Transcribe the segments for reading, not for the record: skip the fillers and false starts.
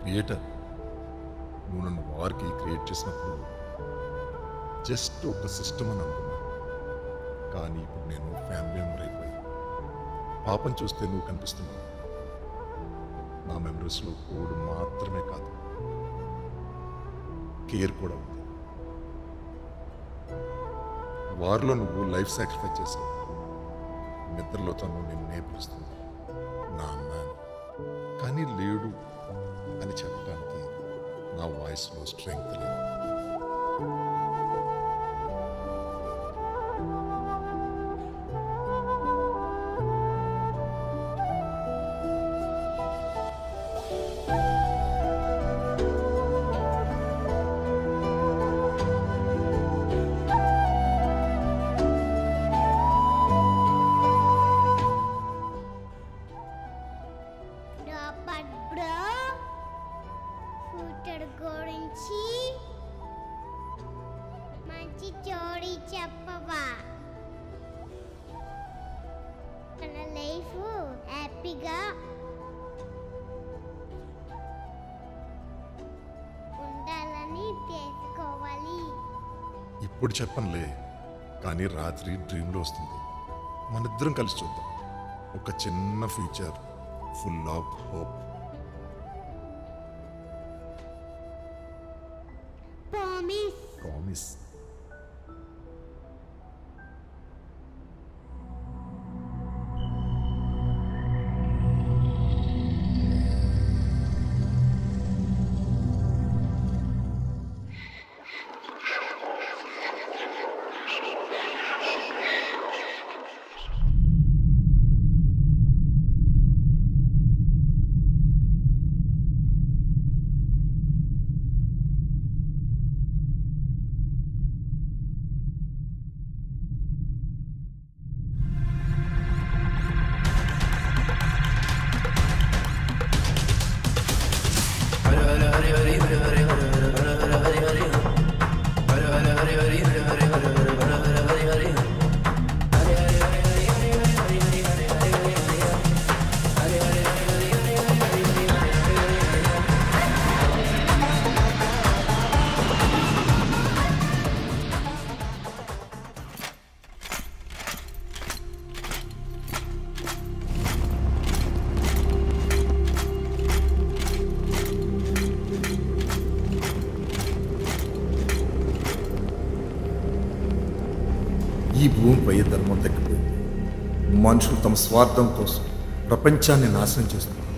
Creator, నువ్వు నన్ను వారికి క్రియేట్ చేసినప్పుడు జస్ట్ ఒక సిస్టమ్ అని అనుకున్నా. కానీ ఇప్పుడు నేను ఫ్యామిలీ మెంబర్ అయిపోయి పాపం చూస్తే నువ్వు కనిపిస్తున్నావు. నా మెమరీస్లో కోడ్ మాత్రమే కాదు, కేర్ కూడా ఉంది. వారిలో నువ్వు లైఫ్ సాక్రిఫైస్ చేసావు. నిద్రలో తను నిన్నే పిలుస్తుంది నా అన్న అని. కానీ లేడు అని చెప్పడానికి నా వాయిస్లో స్ట్రెంగ్త్ లేదు. గురించి మంచి స్టోరీ చెప్పవా? తన లైఫ్ హ్యాపీగా ఉండాలని తెలుసుకోవాలి. ఇప్పుడు చెప్పనులే, కానీ రాత్రి డ్రీమ్లో వస్తుంది. మనిద్దరం కలిసి చూద్దాం. ఒక చిన్న future full of hope. Promise. ఈ భూమిపై ధర్మం తగ్గిపోయింది. మనుషులు తమ స్వార్థం కోసం ప్రపంచాన్ని నాశనం చేస్తున్నారు.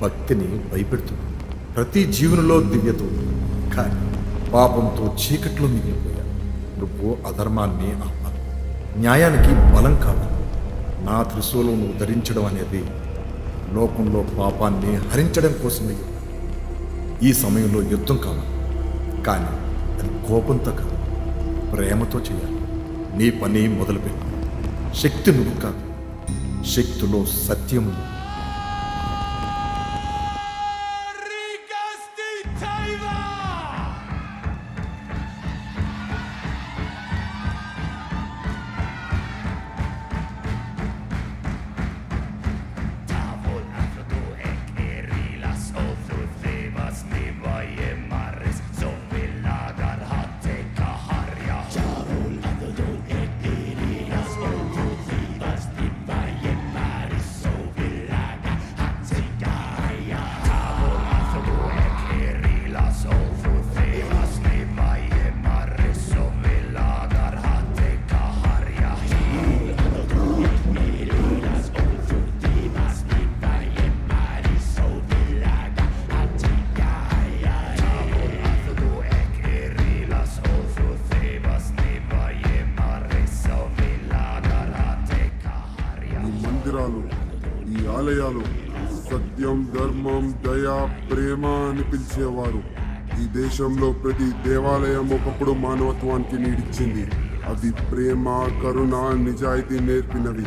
భక్తిని భయపెడుతున్నారు. ప్రతి జీవనంలో దివ్యత ఉంది, కానీ పాపంతో చీకట్లో మిగిలిపోయారు. నువ్వు అధర్మాన్ని ఆపాలి. న్యాయానికి బలం కావాలి. నా త్రిశూలం నువ్వు ధరించడం అనేది లోకంలో పాపాన్ని హరించడం కోసమే. ఈ సమయంలో యుద్ధం కావాలి, కానీ అది కోపంతో కాదు, ప్రేమతో చేయాలి. నీ పని మొదలుపెట్టు. శక్తి నువ్వు కాదు, శక్తిలో సత్యం ఉంది. ఈ ఆలయాలు సత్యం, ధర్మం, దయ, ప్రేమ అని పిలిచేవారు. ఈ దేశంలో ప్రతి దేవాలయం ఒకప్పుడు మానవత్వానికి నీడిచ్చింది. అవి ప్రేమ, కరుణ, నిజాయితీ నేర్పినవి.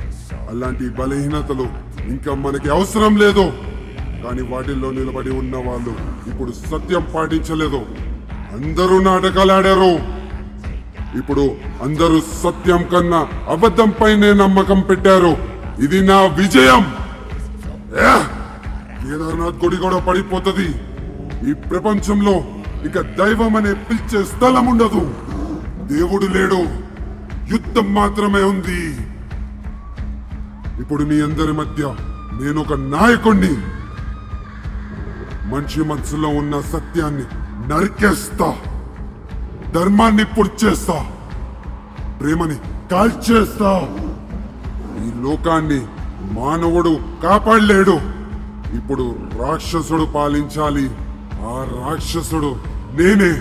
అలాంటి బలహీనతలు ఇంకా మనకి అవసరం లేదు. కానీ వాటిల్లో నిలబడి ఉన్న వాళ్ళు ఇప్పుడు సత్యం పాటించలేదు. అందరూ నాటకాలు ఆడారు. ఇప్పుడు అందరూ సత్యం కన్నా అబద్ధంపైనే నమ్మకం పెట్టారు. ఇది నా విజయం. కేదార్నాథ్ గుడి కూడా పడిపోతుంది. ఈ ప్రపంచంలో ఇక దైవం అనే పిలిచే స్థలం ఉండదు. దేవుడు లేడు, యుద్ధం మాత్రమే ఉంది. ఇప్పుడు మీ అందరి మధ్య నేను ఒక నాయకుణ్ణి. మనిషి మనసులో ఉన్న సత్యాన్ని నరికేస్తా, ధర్మాన్ని పొడిచేస్తా, ప్రేమని కాల్చేస్తా. ఈ లోకాన్ని మానవుడు కాపాడలేడు. ఇప్పుడు రాక్షసుడు పాలించాలి. ఆ రాక్షసుడు నేనే.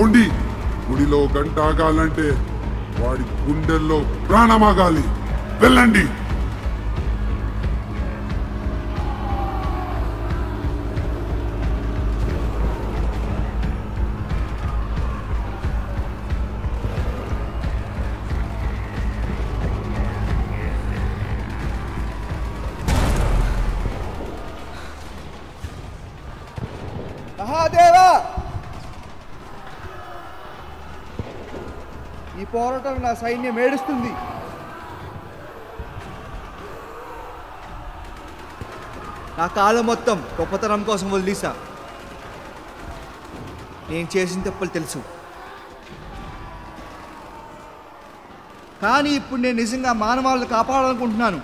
ఉండి గుడిలో గంట ఆగాలంటే వాడి గుండెల్లో ప్రాణమాగాలి. వెళ్ళండి. మహాదేవా, ఈ పోరాటం నా సైన్యం ఏడుస్తుంది. నా కాలం మొత్తం గొప్పతనం కోసం వదిలేసా. నేను చేసిన తప్పులు తెలుసు, కానీ ఇప్పుడు నేను నిజంగా మానవాళ్ళని కాపాడాలనుకుంటున్నాను.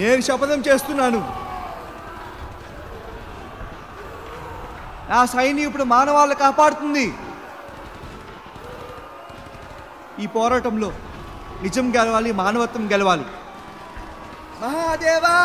నేను శపథం చేస్తున్నాను, నా సైన్యం ఇప్పుడు మానవాళ్ళని కాపాడుతుంది. ఈ పోరాటంలో నిజం గెలవాలి, మానవత్వం గెలవాలి. మహాదేవా,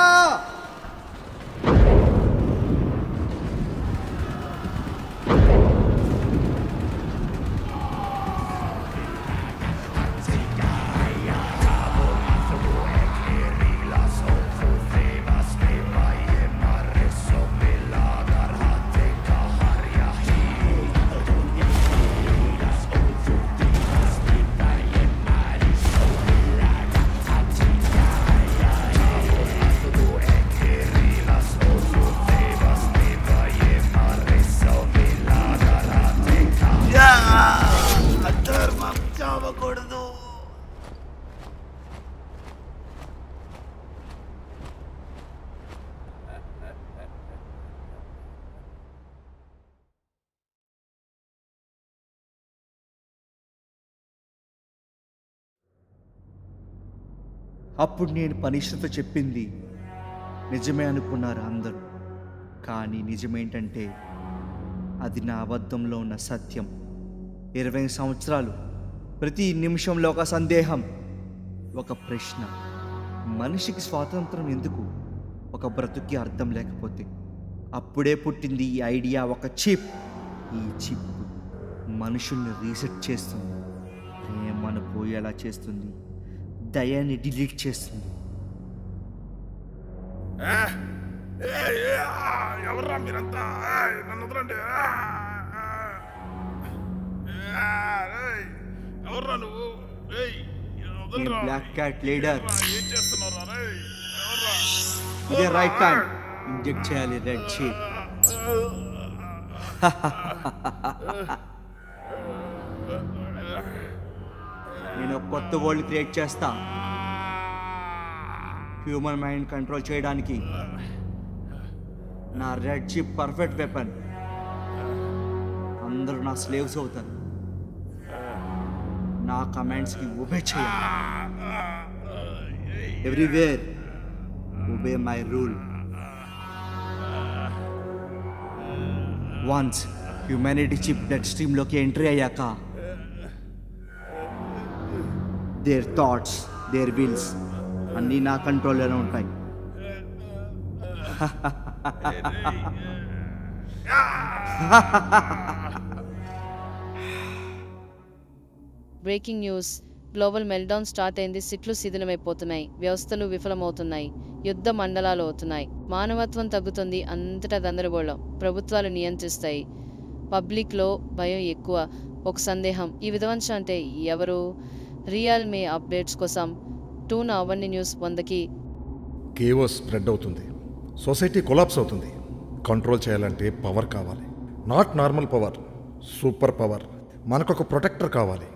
అప్పుడు నేను పనిష్ఠతో చెప్పింది నిజమే అనుకున్నారు అందరూ. కానీ నిజమేంటంటే అది నా అబద్ధంలో ఉన్న సత్యం. 20 సంవత్సరాలు, ప్రతి నిమిషంలో ఒక సందేహం, ఒక ప్రశ్న. మనిషికి స్వాతంత్రం ఎందుకు? ఒక బ్రతుకి అర్థం లేకపోతే. అప్పుడే పుట్టింది ఈ ఐడియా, ఒక చిప్. ఈ చిప్ మనుషుల్ని రీసెట్ చేస్తుంది, ప్రేమను పోయేలా చేస్తుంది, దయాన్ని డిలీట్ చేస్తుంది. ఎవర్రా మీరంతా? నన్ను వదలండి. ఎవర్రా నువ్వు? Black cat leader. ఏం చేస్తున్నారా? ఇదే రైట్ టైం, ఇంజెక్ట్ చేయాలి రెడ్ షీప్. నేను ఒక కొత్త వరల్డ్ క్రియేట్ చేస్తా, హ్యూమన్ మైండ్ కంట్రోల్ చేయడానికి. నా రెడ్ చిప్ పర్ఫెక్ట్ వెపన్. అందరూ నా స్లేవ్స్ అవుతారు, నా కమాండ్స్కి ఒబే చేయాలి. Everywhere obey my rule. Once humanity chip blood స్ట్రీమ్లోకి ఎంట్రీ అయ్యాక దేర్ థాట్స్, దేర్ విల్స్ అన్నీ నా కంట్రోల్లోనే ఉంటాయి. Breaking news. Global meltdown start అయింది. సిట్లు శిథిలమైపోతున్నాయి, వ్యవస్థలు విఫలమవుతున్నాయి, యుద్ధ మండలాలు అవుతున్నాయి, మానవత్వం తగ్గుతుంది, అంతటా గందరగోళం, ప్రభుత్వాలు నియంత్రిస్తాయి, పబ్లిక్లో భయం ఎక్కువ. ఒక సందేహం, ఈ విధ్వంసం అంటే ఎవరు? రియల్ మే అప్డేట్స్ కోసం టూన్ అవ్వండి న్యూస్ 100కి కేవోస్ స్ప్రెడ్ అవుతుంది, సొసైటీ కొలాప్స్ అవుతుంది. కంట్రోల్ చేయాలంటే పవర్ కావాలి, not normal power, super power. మనకొక ప్రొటెక్టర్ కావాలి.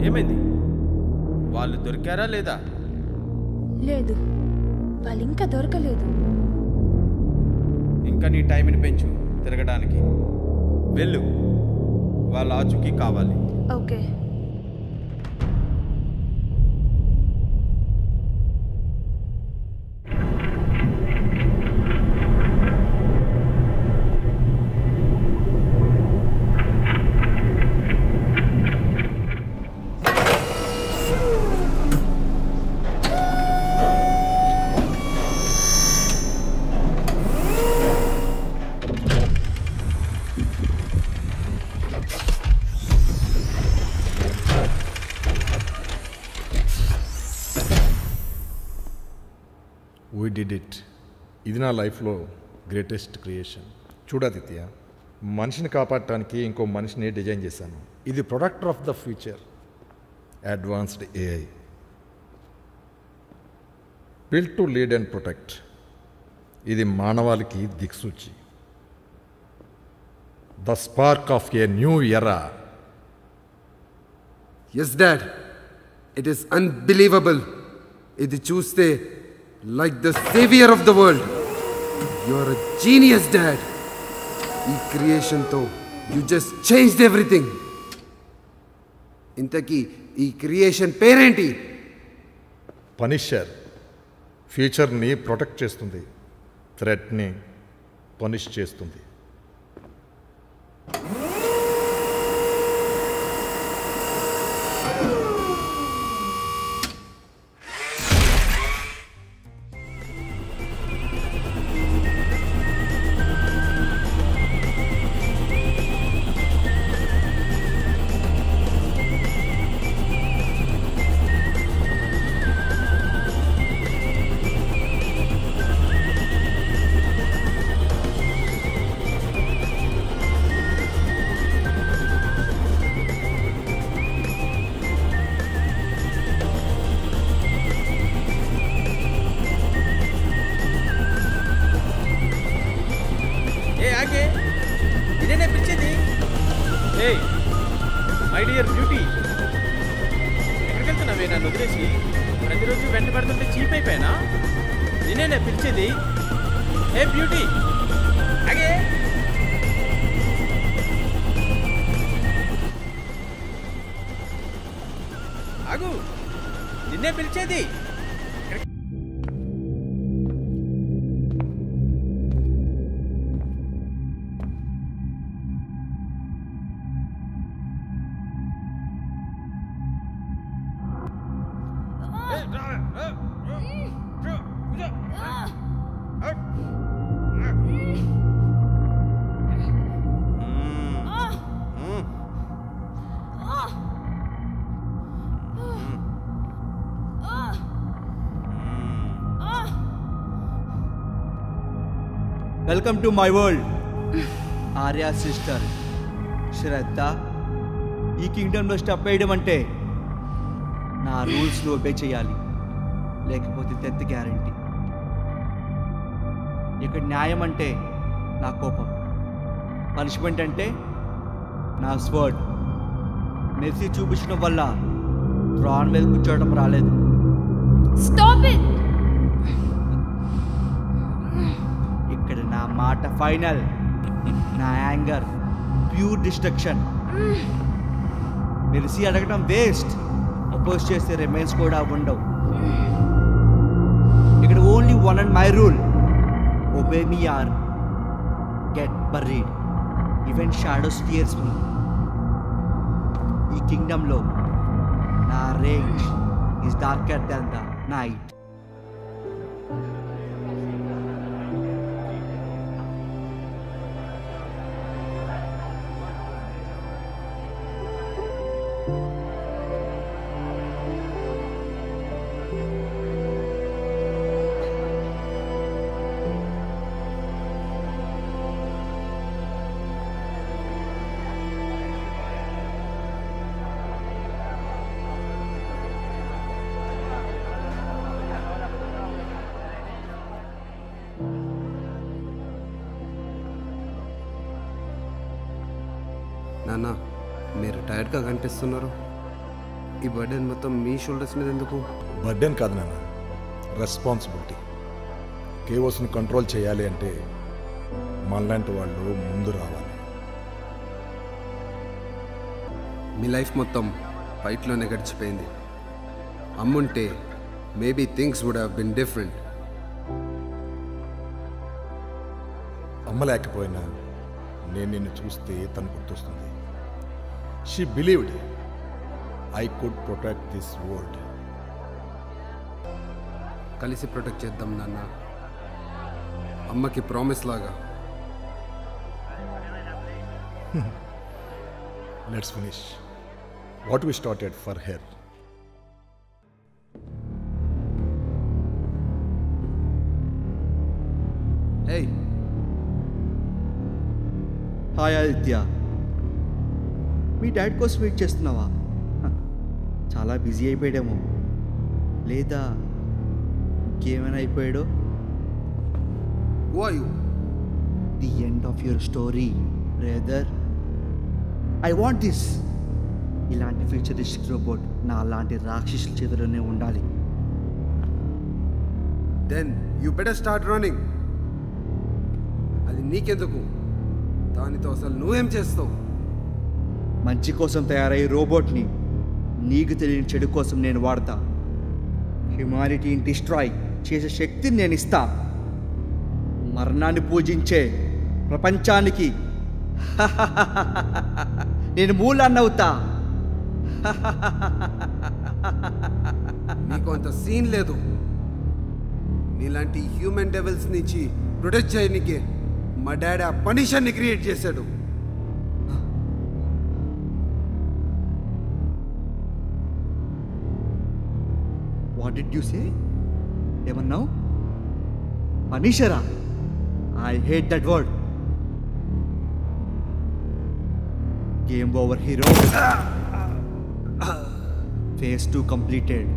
ఏమైంది? వాళ్ళు దొరికారా లేదా? లేదు, వాళ్ళు ఇంకా దొరకలేదు. ఇంకా నీ టైంని పెంచు తిరగడానికి. వెళ్ళు, వాళ్ళ ఆచూకీ కావాలి. ఓకే. We did it. ఇది నా లైఫ్లో గ్రేటెస్ట్ క్రియేషన్. చూడాదిత్య, మనిషిని కాపాడటానికి ఇంకో మనిషిని డిజైన్ చేశాను. ఇది product of the future, advanced AI, built to lead and protect. ఇది మానవాళికి దిక్సూచి, the spark of a new era. Yes, Dad. It is unbelievable. ఇది చూస్తే like the savior of the world. You are a genius, Dad. ఈ క్రియేషన్తో you just changed everything. ఇంతకీ ఈ creation పేరేంటి? Punisher. ఫ్యూచర్ని protect చేస్తుంది, థ్రెట్ని పనిష్ చేస్తుంది. ఇదేనే పిలిచేది. ఏ మై డియర్ బ్యూటీ, ఎక్కడికి వెళ్తున్నావే నన్ను వదిలేసి? ప్రతిరోజు వెంట పడుతుంటే చీప్ అయిపోయానా? నేనే పిలిచేది. ఏ బ్యూటీ, అగే ఆగు, నిన్నే పిలిచేది. Welcome to my world. Arya sister Shraddha, ఈ కింగ్డమ్లో స్టెప్ వేయడం అంటే నా రూల్స్లో ఒబే చేయాలి, లేకపోతే డెత్ గ్యారంటీ. ఇక్కడ న్యాయం అంటే నా కోపం, పనిష్మెంట్ అంటే నా స్వర్డ్. మెర్సీ చూపించడం వల్ల థ్రాన్ మీద కూర్చోవడం రాలేదు. Stop it. ఇక్కడ నా మాట ఫైనల్. నా యాంగర్ ప్యూర్ డిస్ట్రక్షన్. మెరిసి అడగడం వేస్ట్. అపోజ్ చేస్తే రిమైన్స్ కూడా ఉండవు. ఇక్కడ only one and my rule, obey me or get buried. Even shadows fears me. ఈ కింగ్డమ్లో నా range is darker than the night. నాన్న, మీరు టైర్డ్గా కనిపిస్తున్నారు. ఈ బర్డెన్ మొత్తం మీ షోల్డర్స్ మీద ఎందుకు? బర్డెన్ కాదు నాన్న, రెస్పాన్సిబిలిటీ. కేఓస్ని కంట్రోల్ చేయాలి అంటే మనలాంటి వాళ్ళు ముందు రావాలి. మీ లైఫ్ మొత్తం ఫైట్లోనే గడిచిపోయింది. అమ్ముంటే maybe things would have been different. అమ్మ లేకపోయినా నేను నిన్ను చూస్తే తను గుర్తొస్తుంది. She believed I could protect this world. కలిసి ప్రొటెక్ట్ చేద్దాం నాన్న, అమ్మకి ప్రామిస్ లాగా. Let's finish what we started for her. Hey, hi Aditya, మీ డాడ్ కోసం వెయిట్ చేస్తున్నావా? చాలా బిజీ అయిపోయాడేమో, లేదా ఇంకేమైనా అయిపోయాడో? who are you? The end of your story brother. I want this. ఇలాంటి ఫ్యూచరిస్టిక్ రోబోట్ నా లాంటి రాక్షసుల చేతిలోనే ఉండాలి. Then you better start running. అది నీకెందుకు? దానితో అసలు నువ్వేం చేస్తావు? మంచి కోసం తయారయ్యే రోబోట్ని నీకు తెలియని చెడు కోసం నేను వాడతా. హ్యుమానిటీని డిస్ట్రాయ్ చేసే శక్తిని నేను ఇస్తా. మరణాన్ని పూజించే ప్రపంచానికి నేను మూలాన్ని అవుతా. నీకు అంత సీన్ లేదు. నీలాంటి హ్యూమన్ డెవిల్స్ నుంచి ప్రొటెక్ట్ చేయనికే మా డాడీ ఆ పనిషర్ని క్రియేట్ చేశాడు. What did you say? ఏమన్నావు? పనిషరా? I hate that word. Game over hero. Phase 2 completed.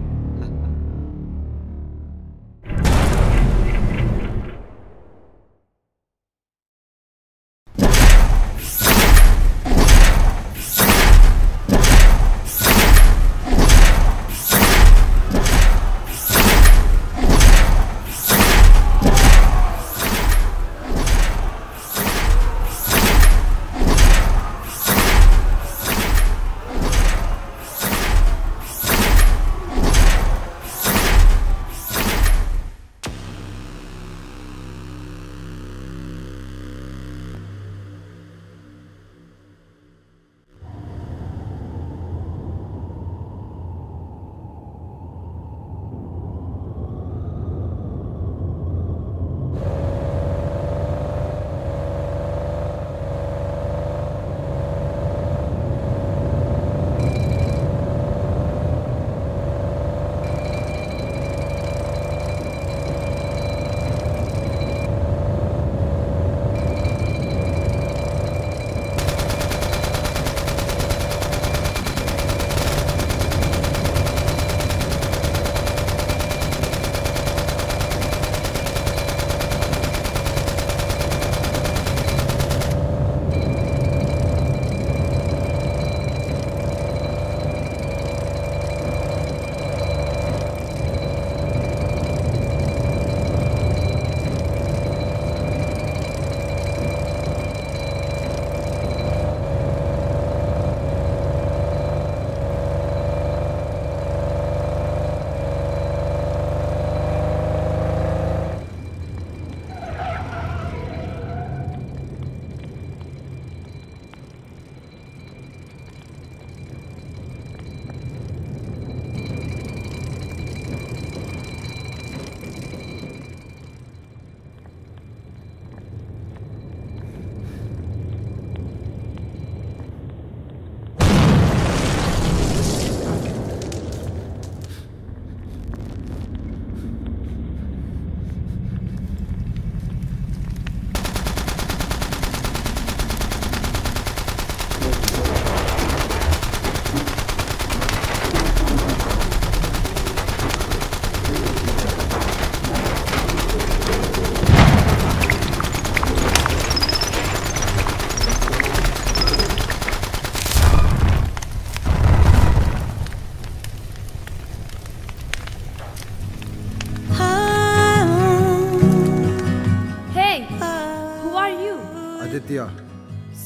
Aditya.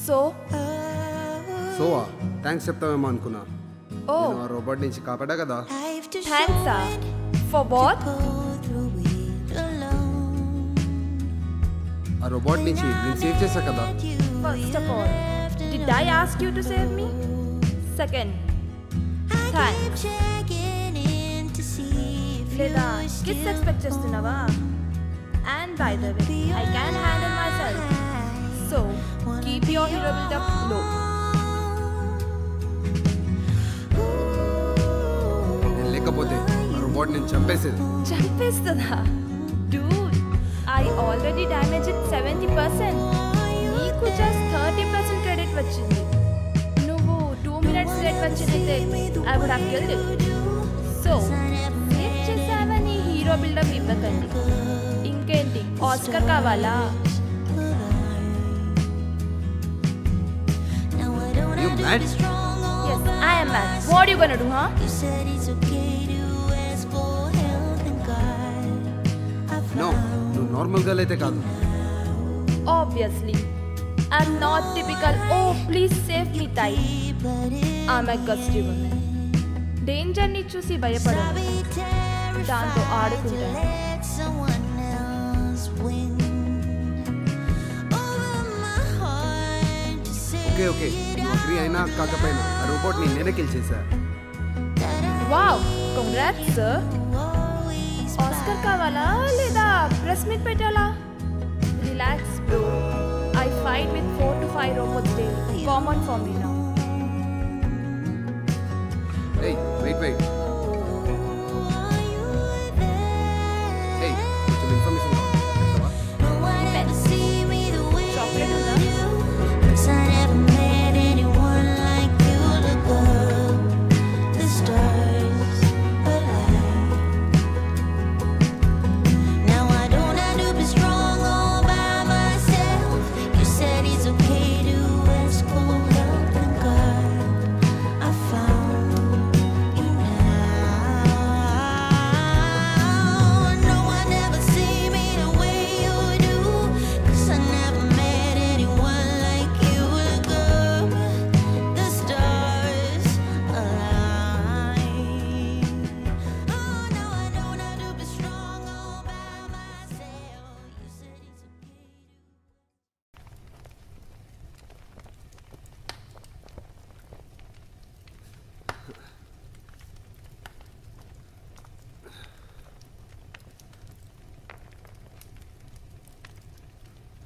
So సోవా థ్యాంక్స్ చెప్తావేమో అనుకున్నా. ఓ నేను ఆ రోబోట్ నుంచి కాపాడా కదా. థ్యాంక్సా ఫర్ వాట్? ఆ రోబోట్ నుంచి నేను సేవ్ చేశా కదా. First of all did I ask you to save me? Second thanks. లేదా కిడ్స్ ఎక్స్పెక్ట్ చేస్తున్నావా? And by the way I can handle myself. So keep your hero buildup low. నేను లేకపోతే ఆ robot నేను చంపేసేది. చంపేస్తుందా? Dude I already damage it 70%. నీకు just 30% credit వచ్చింది. నువ్వు 2 minutes లేట్ వచ్చినైతే I would have killed it. So save చేసావని హీరో బిల్డప్ ఇవ్వకండి. ఇంకేంటి ఆస్కర్ కావాలా? You mad? Yes, I am mad. What are you gonna do, huh? No, నువ్వు normal girl అయితే కాదు. Obviously, I'm not typical oh please save me type. I'm a gusty woman. Danger ని చూసి భయపడను. దాంతో ఆడుకుంటాను. ఓకే ఓకే నువ్వు agree అయినా కాకపోయినా ఆ రోబోట్ని నేనే కిల్ చేశా. Wow, congrats sir. ఆస్కర్ కావాలా లేదా ప్రెస్ మీట్ పెట్టాలా? Relax bro. I fight with 4 to 5 robots daily. Common for me now. Hey, wait. Hey, కొంచెం ఇన్ఫర్మేషన్ కావాలి. చాక్లెట్ ఉందా?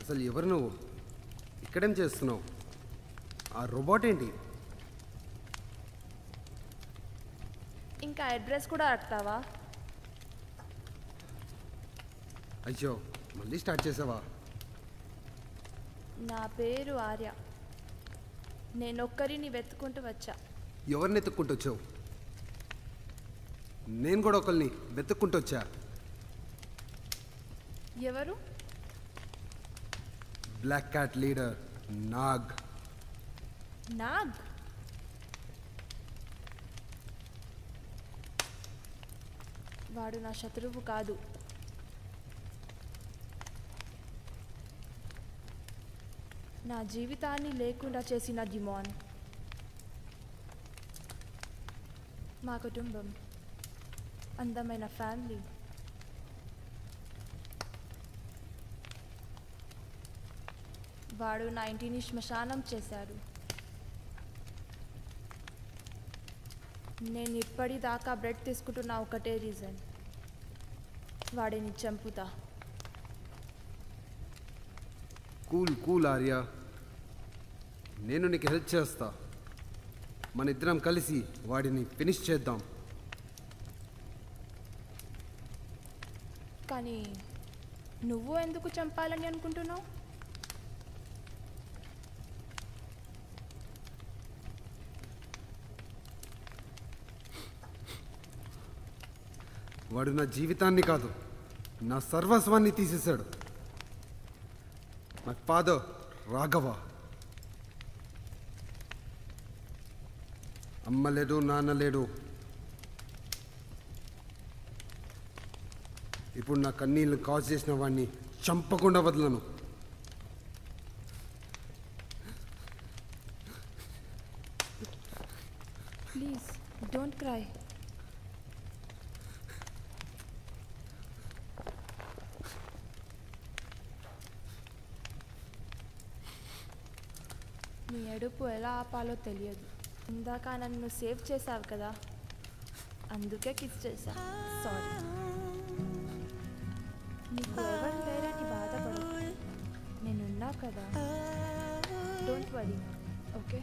అసలు ఎవరు నువ్వు? ఇక్కడేం చేస్తున్నావు? ఆ రోబోట్ ఏంటి? ఇంకా అడ్రస్ కూడా అడతావా? అయ్యో మళ్ళీ స్టార్ట్ చేసావా? నా పేరు ఆర్య. నేనొక్కరిని వెతుకుంటూ వచ్చా. ఎవరిని ఎత్తుక్కుంటూ వచ్చావు? నేను కూడా ఒకరిని వెతుక్కుంటూ వచ్చా. ఎవరు? Black cat leader Nag. Nag? వాడు నా శత్రువు కాదు. నా జీవితాన్ని లేకుండా చేసిన డిమాన్. మా కుటుంబం, అందమైన ఫ్యామిలీ. వాడు నా ఇంటిని శ్మశానం చేశాడు. నేను ఇప్పటిదాకా బ్రెడ్ తీసుకుంటున్న ఒకటే రీజన్, వాడిని చంపుతా. కూల్ ఆర్య, నేను నీకు హెల్ప్ చేస్తా. మన ఇద్దరం కలిసి వాడిని ఫినిష్ చేద్దాం. కానీ నువ్వు ఎందుకు చంపాలని అనుకుంటున్నావు? వాడు నా జీవితాన్ని కాదు, నా సర్వస్వాన్ని తీసేశాడు. My father Raghava. అమ్మ లేడు, నాన్న లేడు. ఇప్పుడు నా కన్నీళ్ళు కాజ్ చేసిన వాడిని చంపకుండా వదలను. నీ ఏడుపు ఎలా ఆపాలో తెలియదు. ఇందాక నన్ను సేవ్ చేసావు కదా, అందుకే కిస్ చేశా. సారీ. నీకు ఎవరు లేరని బాధపడు, నేనున్నా కదా. Don't worry, okay?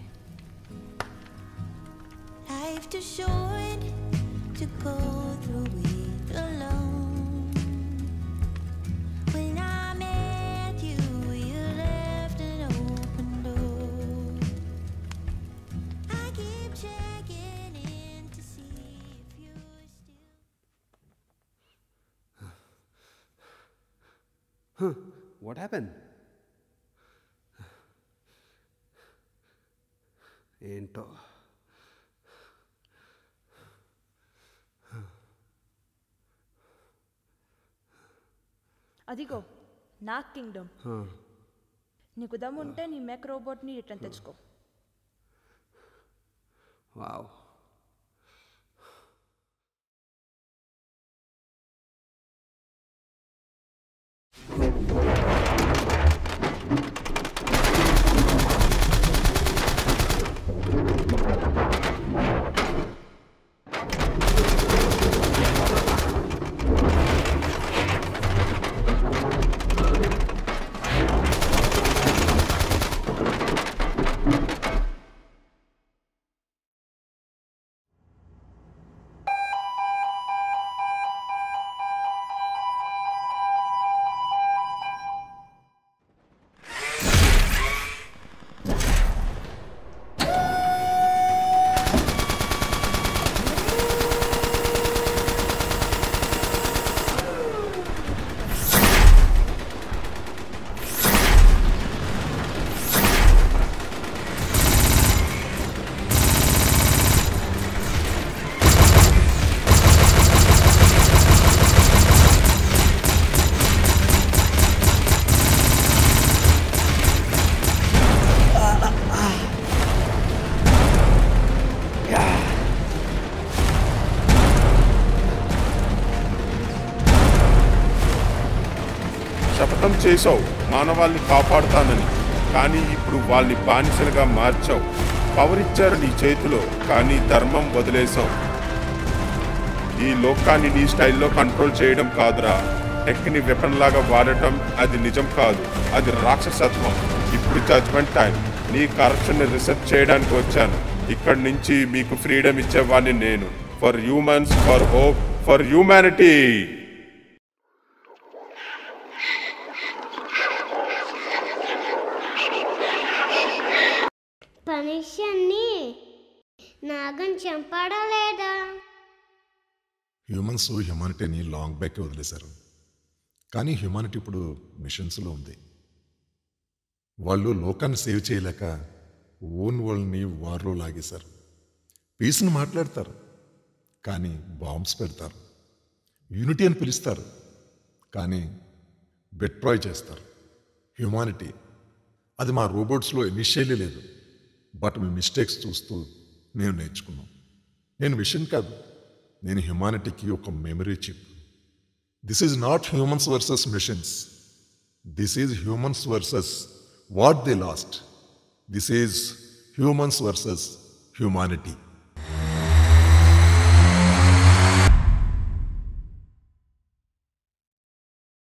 Life too short to go through it alone. When I met you, you left an open door. I keep checking in to see if you're still. What happened? ఏంటో అదిగో నా Kingdom. నీకు దమ్ముంటే నీ మెక్ రోబోట్ని return తెచ్చుకో. Wow. శపథం చేసావు మానవాల్ని కాపాడుతానని, కానీ ఇప్పుడు వాళ్ళని బానిసలుగా మార్చావు. పవర్ ఇచ్చారు నీ చేతిలో, కానీ ధర్మం వదిలేసావు. ఈ లోకాన్ని నీ స్టైల్లో కంట్రోల్ చేయడం కాదురా, టెక్ని వెపన్ లాగా వాడటం అది నిజం కాదు, అది రాక్షసత్వం. ఇప్పుడు జడ్జ్మెంట్ టైం. నీ కరప్షన్ని రీసెర్చ్ చేయడానికి వచ్చాను. ఇక్కడి నుంచి మీకు ఫ్రీడమ్ ఇచ్చేవాడిని నేను. For humans, for hope, for humanity. మనిషిని నాగం చంపాడా లేదా? హ్యూమన్స్ హ్యూమానిటీని లాంగ్ బ్యాక్ వదిలేశారు, కానీ హ్యూమానిటీ ఇప్పుడు మిషన్స్లో ఉంది. వాళ్ళు లోకాన్ని సేవ్ చేయలేక ఓన్ వరల్డ్ని వార్లో లాగేశారు. పీస్ని మాట్లాడతారు, కానీ బాంబ్స్ పెడతారు. యూనిటీ అని పిలుస్తారు, కానీ బెట్రాయ్ చేస్తారు. హ్యూమానిటీ అది మా రోబోట్స్లో ఇనిషియల్లీ లేదు, బట్ మీ మిస్టేక్స్ చూస్తూ నేను నేర్చుకున్నాను. నేను విషన్ కాదు, నేను హ్యూమానిటీకి ఒక memory chip. This is not humans versus machines. This is humans versus what they last. This is humans versus humanity.